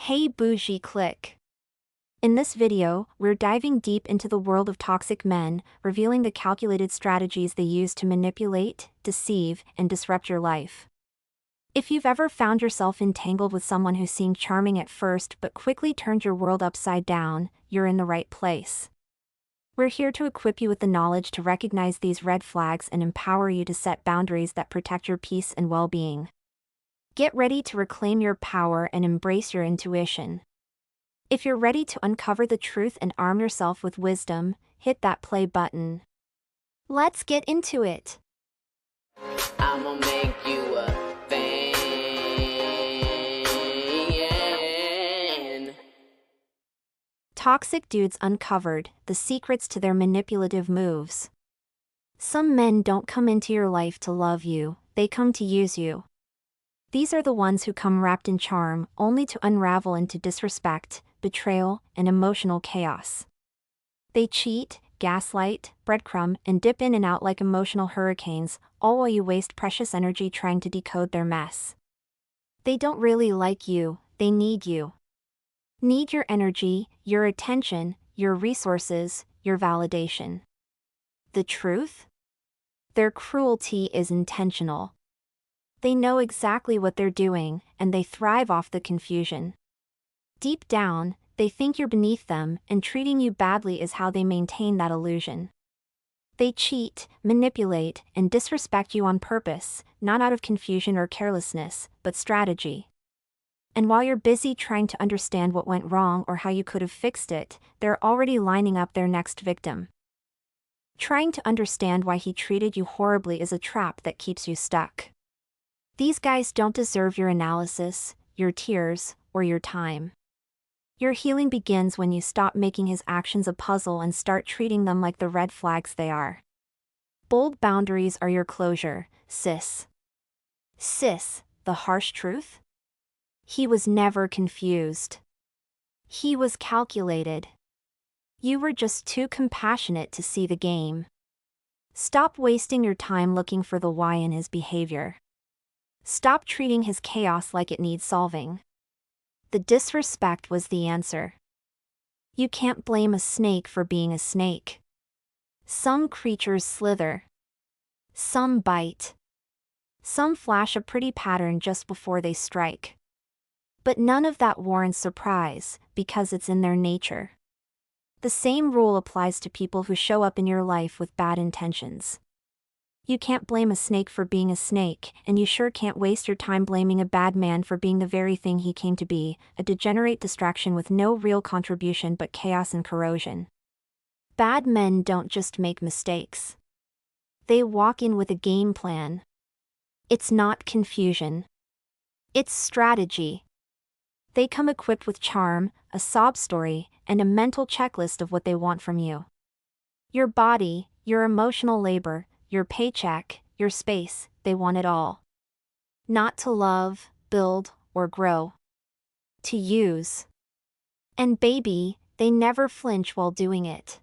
Hey Bougie click. In this video, we're diving deep into the world of toxic men, revealing the calculated strategies they use to manipulate, deceive, and disrupt your life. If you've ever found yourself entangled with someone who seemed charming at first but quickly turned your world upside down, you're in the right place. We're here to equip you with the knowledge to recognize these red flags and empower you to set boundaries that protect your peace and well-being. Get ready to reclaim your power and embrace your intuition. If you're ready to uncover the truth and arm yourself with wisdom, hit that play button. Let's get into it. I'ma make you a fan. Toxic dudes uncovered, the secrets to their manipulative moves. Some men don't come into your life to love you, they come to use you. These are the ones who come wrapped in charm, only to unravel into disrespect, betrayal, and emotional chaos. They cheat, gaslight, breadcrumb, and dip in and out like emotional hurricanes, all while you waste precious energy trying to decode their mess. They don't really like you, they need you. Need your energy, your attention, your resources, your validation. The truth? Their cruelty is intentional. They know exactly what they're doing, and they thrive off the confusion. Deep down, they think you're beneath them, and treating you badly is how they maintain that illusion. They cheat, manipulate, and disrespect you on purpose, not out of confusion or carelessness, but strategy. And while you're busy trying to understand what went wrong or how you could have fixed it, they're already lining up their next victim. Trying to understand why he treated you horribly is a trap that keeps you stuck. These guys don't deserve your analysis, your tears, or your time. Your healing begins when you stop making his actions a puzzle and start treating them like the red flags they are. Bold boundaries are your closure, sis. Sis, the harsh truth? He was never confused. He was calculated. You were just too compassionate to see the game. Stop wasting your time looking for the why in his behavior. Stop treating his chaos like it needs solving. The disrespect was the answer. You can't blame a snake for being a snake. Some creatures slither. Some bite. Some flash a pretty pattern just before they strike. But none of that warrants surprise, because it's in their nature. The same rule applies to people who show up in your life with bad intentions. You can't blame a snake for being a snake, and you sure can't waste your time blaming a bad man for being the very thing he came to be, a degenerate distraction with no real contribution but chaos and corrosion. Bad men don't just make mistakes. They walk in with a game plan. It's not confusion. It's strategy. They come equipped with charm, a sob story, and a mental checklist of what they want from you. Your body, your emotional labor, your paycheck, your space, they want it all. Not to love, build, or grow. To use. And baby, they never flinch while doing it.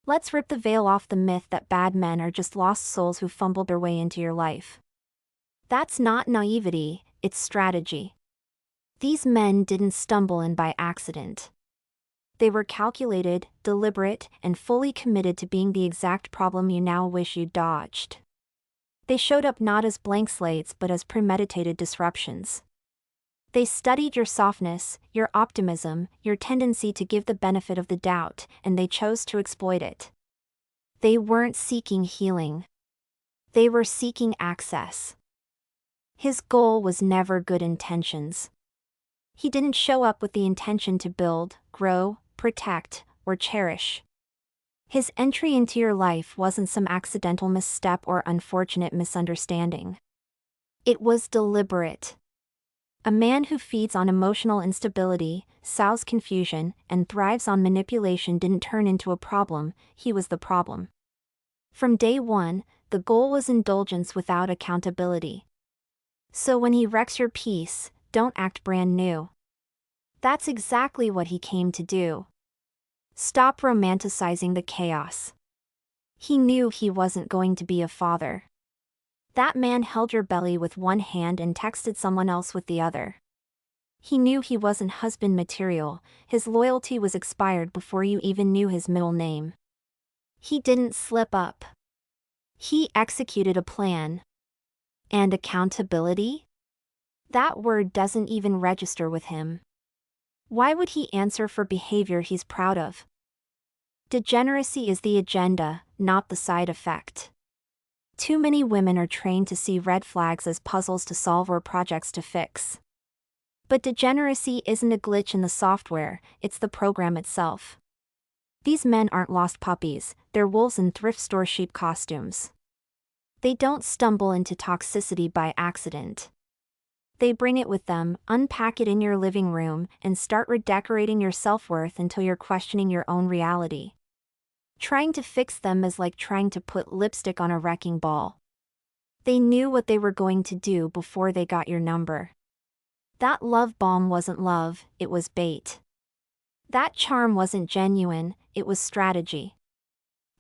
Let's rip the veil off the myth that bad men are just lost souls who fumbled their way into your life. That's not naivety, it's strategy. These men didn't stumble in by accident. They were calculated, deliberate, and fully committed to being the exact problem you now wish you'd dodged. They showed up not as blank slates but as premeditated disruptions. They studied your softness, your optimism, your tendency to give the benefit of the doubt, and they chose to exploit it. They weren't seeking healing. They were seeking access. His goal was never good intentions. He didn't show up with the intention to build, grow, protect, or cherish. His entry into your life wasn't some accidental misstep or unfortunate misunderstanding. It was deliberate. A man who feeds on emotional instability, sows confusion, and thrives on manipulation didn't turn into a problem, he was the problem. From day one, the goal was indulgence without accountability. So when he wrecks your peace, don't act brand new. That's exactly what he came to do. Stop romanticizing the chaos. He knew he wasn't going to be a father. That man held your belly with one hand and texted someone else with the other. He knew he wasn't husband material, his loyalty was expired before you even knew his middle name. He didn't slip up. He executed a plan. And accountability? That word doesn't even register with him. Why would he answer for behavior he's proud of? Degeneracy is the agenda, not the side effect. Too many women are trained to see red flags as puzzles to solve or projects to fix. But degeneracy isn't a glitch in the software, it's the program itself. These men aren't lost puppies, they're wolves in thrift store sheep costumes. They don't stumble into toxicity by accident. They bring it with them, unpack it in your living room, and start redecorating your self-worth until you're questioning your own reality. Trying to fix them is like trying to put lipstick on a wrecking ball. They knew what they were going to do before they got your number. That love bomb wasn't love, it was bait. That charm wasn't genuine, it was strategy.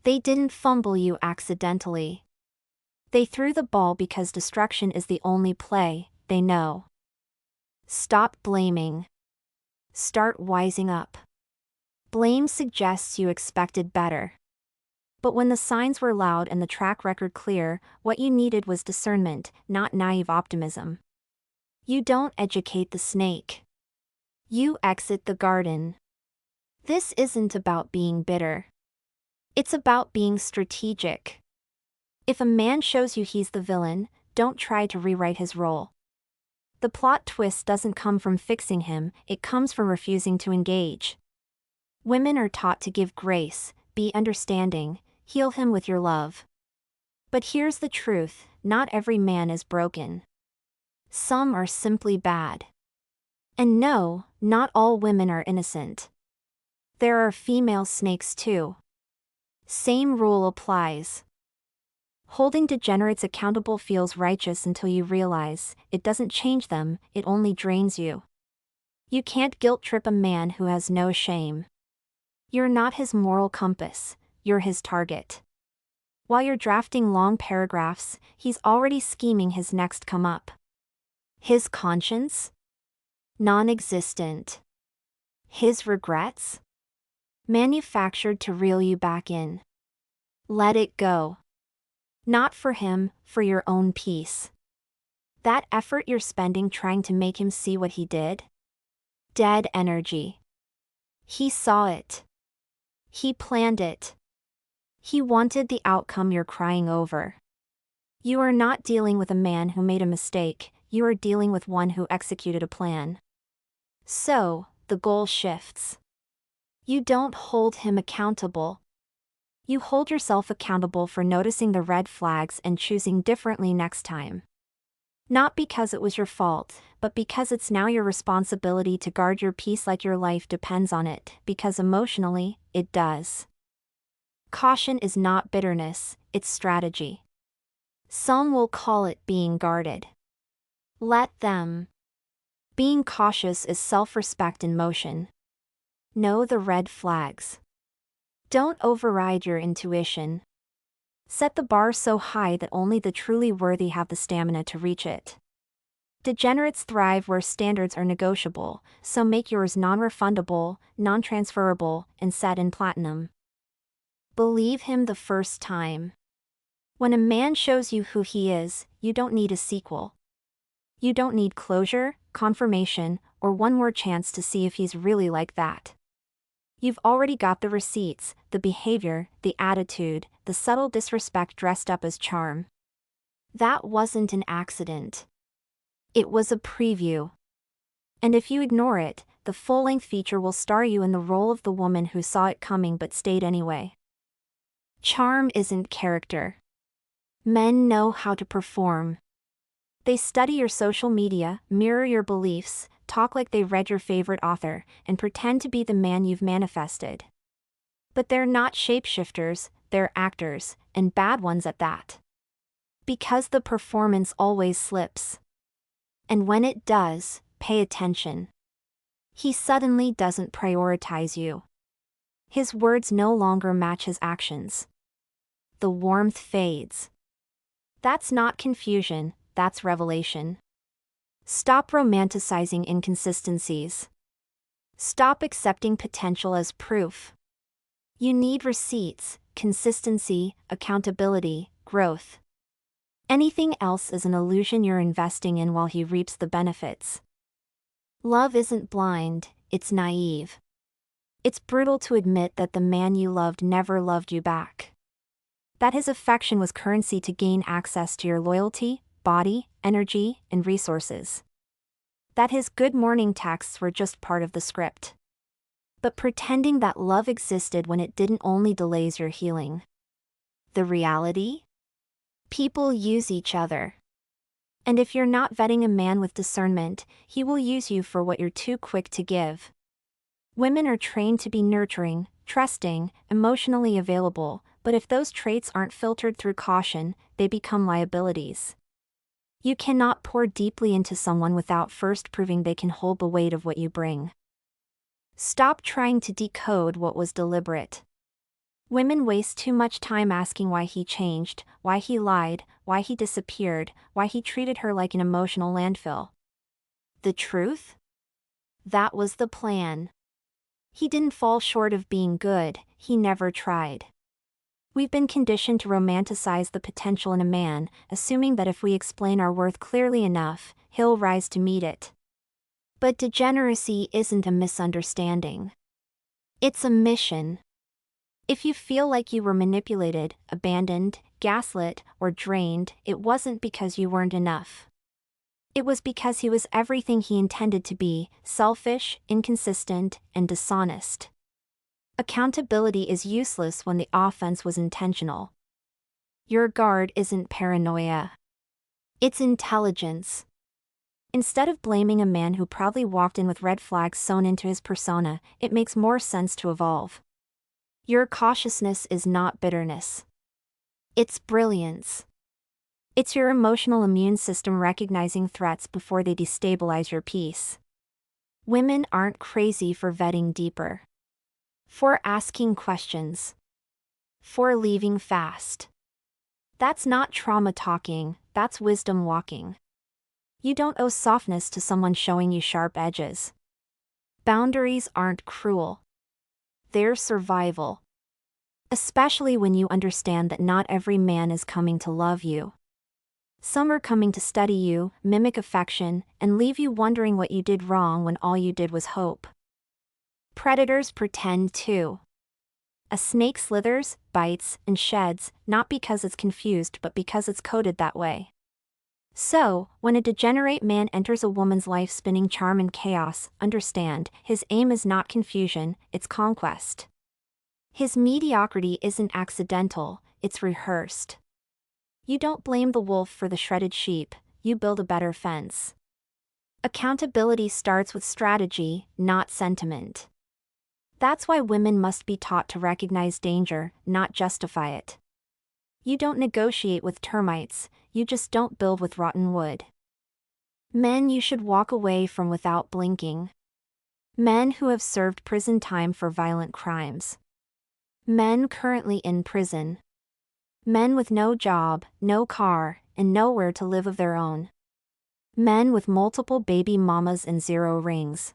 They didn't fumble you accidentally. They threw the ball because destruction is the only play they know. Stop blaming. Start wising up. Blame suggests you expected better. But when the signs were loud and the track record clear, what you needed was discernment, not naive optimism. You don't educate the snake. You exit the garden. This isn't about being bitter. It's about being strategic. If a man shows you he's the villain, don't try to rewrite his role. The plot twist doesn't come from fixing him, it comes from refusing to engage. Women are taught to give grace, be understanding, heal him with your love. But here's the truth, not every man is broken. Some are simply bad. And no, not all women are innocent. There are female snakes too. Same rule applies. Holding degenerates accountable feels righteous until you realize it doesn't change them, it only drains you. You can't guilt trip a man who has no shame. You're not his moral compass, you're his target. While you're drafting long paragraphs, he's already scheming his next come up. His conscience? Non-existent. His regrets? Manufactured to reel you back in. Let it go. Not for him, for your own peace. That effort you're spending trying to make him see what he did? Dead energy. He saw it. He planned it. He wanted the outcome you're crying over. You are not dealing with a man who made a mistake, you are dealing with one who executed a plan. So, the goal shifts. You don't hold him accountable. You hold yourself accountable for noticing the red flags and choosing differently next time. Not because it was your fault, but because it's now your responsibility to guard your peace like your life depends on it, because emotionally, it does. Caution is not bitterness, it's strategy. Some will call it being guarded. Let them. Being cautious is self-respect in motion. Know the red flags. Don't override your intuition. Set the bar so high that only the truly worthy have the stamina to reach it. Degenerates thrive where standards are negotiable, so make yours non-refundable, non-transferable, and set in platinum. Believe him the first time. When a man shows you who he is, you don't need a sequel. You don't need closure, confirmation, or one more chance to see if he's really like that. You've already got the receipts, the behavior, the attitude, the subtle disrespect dressed up as charm. That wasn't an accident. It was a preview. And if you ignore it, the full-length feature will star you in the role of the woman who saw it coming but stayed anyway. Charm isn't character. Men know how to perform. They study your social media, mirror your beliefs, talk like they read your favorite author, and pretend to be the man you've manifested. But they're not shapeshifters, they're actors, and bad ones at that. Because the performance always slips. And when it does, pay attention. He suddenly doesn't prioritize you. His words no longer match his actions. The warmth fades. That's not confusion, that's revelation. Stop romanticizing inconsistencies. Stop accepting potential as proof. You need receipts, consistency, accountability, growth. Anything else is an illusion you're investing in while he reaps the benefits. Love isn't blind, it's naive. It's brutal to admit that the man you loved never loved you back. That his affection was currency to gain access to your loyalty, body, energy, and resources. That his good morning texts were just part of the script. But pretending that love existed when it didn't only delays your healing. The reality? People use each other. And if you're not vetting a man with discernment, he will use you for what you're too quick to give. Women are trained to be nurturing, trusting, emotionally available, but if those traits aren't filtered through caution, they become liabilities. You cannot pour deeply into someone without first proving they can hold the weight of what you bring. Stop trying to decode what was deliberate. Women waste too much time asking why he changed, why he lied, why he disappeared, why he treated her like an emotional landfill. The truth? That was the plan. He didn't fall short of being good, he never tried. We've been conditioned to romanticize the potential in a man, assuming that if we explain our worth clearly enough, he'll rise to meet it. But degeneracy isn't a misunderstanding. It's a mission. If you feel like you were manipulated, abandoned, gaslit, or drained, it wasn't because you weren't enough. It was because he was everything he intended to be: selfish, inconsistent, and dishonest. Accountability is useless when the offense was intentional. Your guard isn't paranoia. It's intelligence. Instead of blaming a man who proudly walked in with red flags sewn into his persona, it makes more sense to evolve. Your cautiousness is not bitterness. It's brilliance. It's your emotional immune system recognizing threats before they destabilize your peace. Women aren't crazy for vetting deeper. For asking questions. For leaving fast. That's not trauma talking, that's wisdom walking. You don't owe softness to someone showing you sharp edges. Boundaries aren't cruel. They're survival. Especially when you understand that not every man is coming to love you. Some are coming to study you, mimic affection, and leave you wondering what you did wrong when all you did was hope. Predators pretend too. A snake slithers, bites, and sheds, not because it's confused but because it's coded that way. So, when a degenerate man enters a woman's life spinning charm and chaos, understand, his aim is not confusion, it's conquest. His mediocrity isn't accidental, it's rehearsed. You don't blame the wolf for the shredded sheep, you build a better fence. Accountability starts with strategy, not sentiment. That's why women must be taught to recognize danger, not justify it. You don't negotiate with termites, you just don't build with rotten wood. Men you should walk away from without blinking. Men who have served prison time for violent crimes. Men currently in prison. Men with no job, no car, and nowhere to live of their own. Men with multiple baby mamas and 0 rings.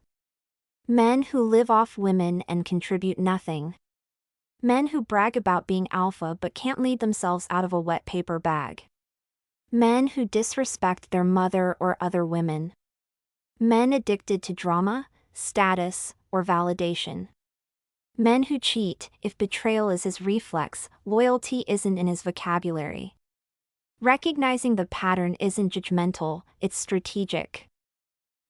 Men who live off women and contribute nothing. Men who brag about being alpha but can't lead themselves out of a wet paper bag. Men who disrespect their mother or other women. Men addicted to drama, status, or validation. Men who cheat, if betrayal is his reflex, loyalty isn't in his vocabulary. Recognizing the pattern isn't judgmental, it's strategic.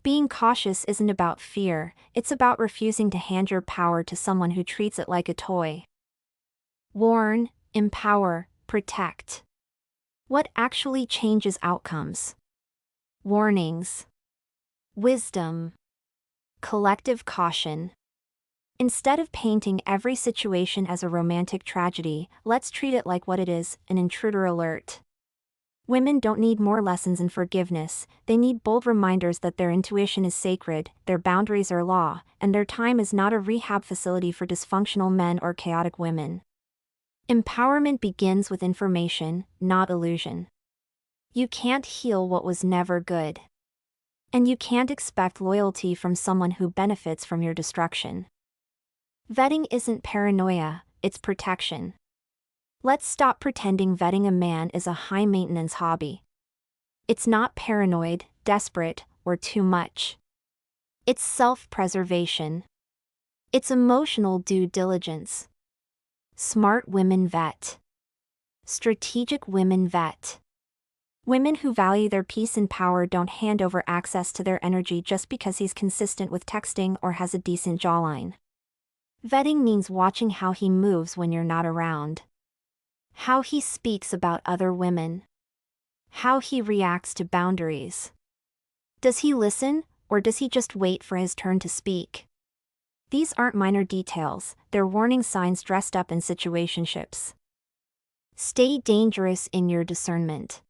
Being cautious isn't about fear, it's about refusing to hand your power to someone who treats it like a toy. Warn, empower, protect. What actually changes outcomes? Warnings. Wisdom. Collective caution. Instead of painting every situation as a romantic tragedy, let's treat it like what it is, an intruder alert. Women don't need more lessons in forgiveness, they need bold reminders that their intuition is sacred, their boundaries are law, and their time is not a rehab facility for dysfunctional men or chaotic women. Empowerment begins with information, not illusion. You can't heal what was never good. And you can't expect loyalty from someone who benefits from your destruction. Vetting isn't paranoia, it's protection. Let's stop pretending vetting a man is a high-maintenance hobby. It's not paranoid, desperate, or too much. It's self-preservation. It's emotional due diligence. Smart women vet. Strategic women vet. Women who value their peace and power don't hand over access to their energy just because he's consistent with texting or has a decent jawline. Vetting means watching how he moves when you're not around. How he speaks about other women. How he reacts to boundaries. Does he listen, or does he just wait for his turn to speak? These aren't minor details, they're warning signs dressed up in situationships. Stay dangerous in your discernment.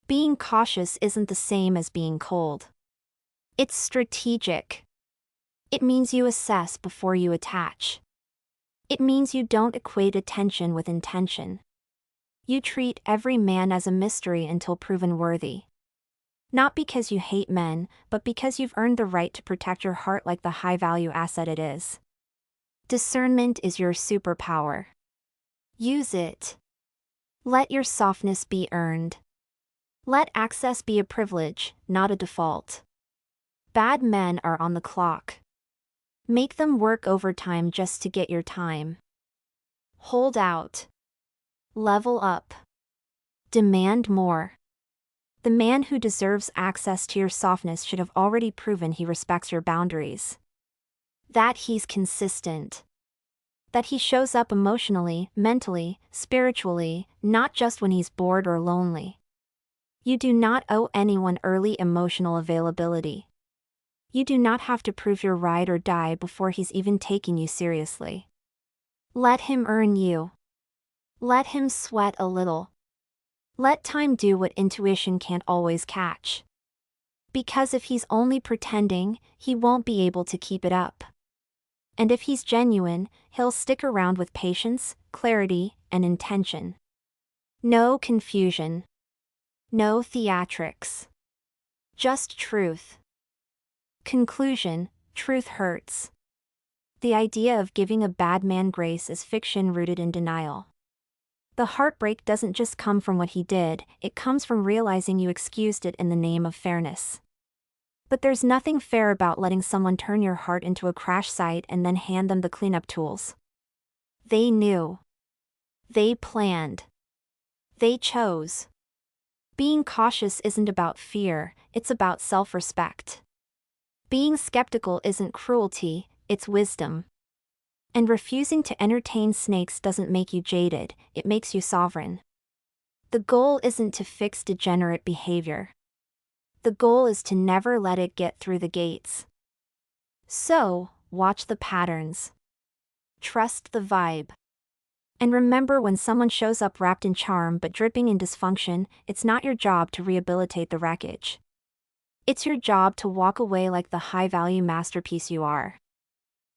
Being cautious isn't the same as being cold. It's strategic. It means you assess before you attach. It means you don't equate attention with intention. You treat every man as a mystery until proven worthy. Not because you hate men, but because you've earned the right to protect your heart like the high-value asset it is. Discernment is your superpower. Use it. Let your softness be earned. Let access be a privilege, not a default. Bad men are on the clock. Make them work overtime just to get your time. Hold out. Level up. Demand more. The man who deserves access to your softness should have already proven he respects your boundaries. That he's consistent. That he shows up emotionally, mentally, spiritually, not just when he's bored or lonely. You do not owe anyone early emotional availability. You do not have to prove you're ride or die before he's even taking you seriously. Let him earn you. Let him sweat a little. Let time do what intuition can't always catch. Because if he's only pretending, he won't be able to keep it up. And if he's genuine, he'll stick around with patience, clarity, and intention. No confusion. No theatrics. Just truth. Conclusion: truth hurts. The idea of giving a bad man grace is fiction rooted in denial. The heartbreak doesn't just come from what he did, it comes from realizing you excused it in the name of fairness. But there's nothing fair about letting someone turn your heart into a crash site and then hand them the cleanup tools. They knew. They planned. They chose. Being cautious isn't about fear, it's about self-respect. Being skeptical isn't cruelty, it's wisdom. And refusing to entertain snakes doesn't make you jaded, it makes you sovereign. The goal isn't to fix degenerate behavior. The goal is to never let it get through the gates. So, watch the patterns. Trust the vibe. And remember, when someone shows up wrapped in charm but dripping in dysfunction, it's not your job to rehabilitate the wreckage. It's your job to walk away like the high-value masterpiece you are.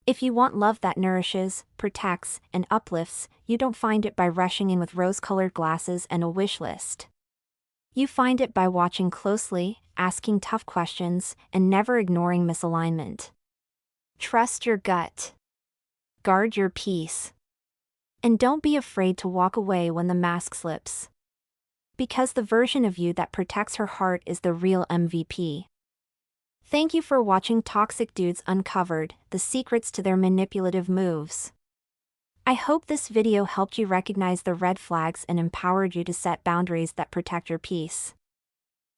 If you want love that nourishes, protects, and uplifts, you don't find it by rushing in with rose-colored glasses and a wish list. You find it by watching closely, asking tough questions, and never ignoring misalignment. Trust your gut. Guard your peace. And don't be afraid to walk away when the mask slips. Because the version of you that protects her heart is the real MVP. Thank you for watching Toxic Dudes Uncovered, the secrets to their manipulative moves. I hope this video helped you recognize the red flags and empowered you to set boundaries that protect your peace.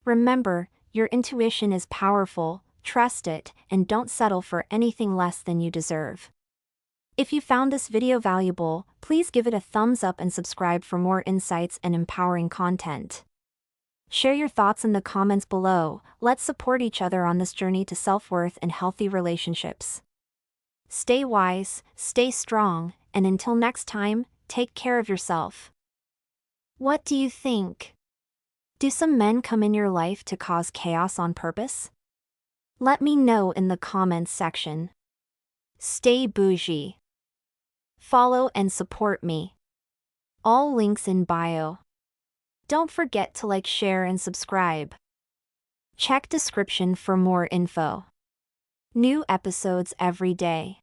Remember, your intuition is powerful, trust it, and don't settle for anything less than you deserve. If you found this video valuable, please give it a thumbs up and subscribe for more insights and empowering content. Share your thoughts in the comments below. Let's support each other on this journey to self-worth and healthy relationships. Stay wise, stay strong, and until next time, take care of yourself. What do you think? Do some men come in your life to cause chaos on purpose? Let me know in the comments section. Stay bougie. Follow and support me. All links in bio. Don't forget to like, share, and subscribe. Check description for more info. New episodes every day.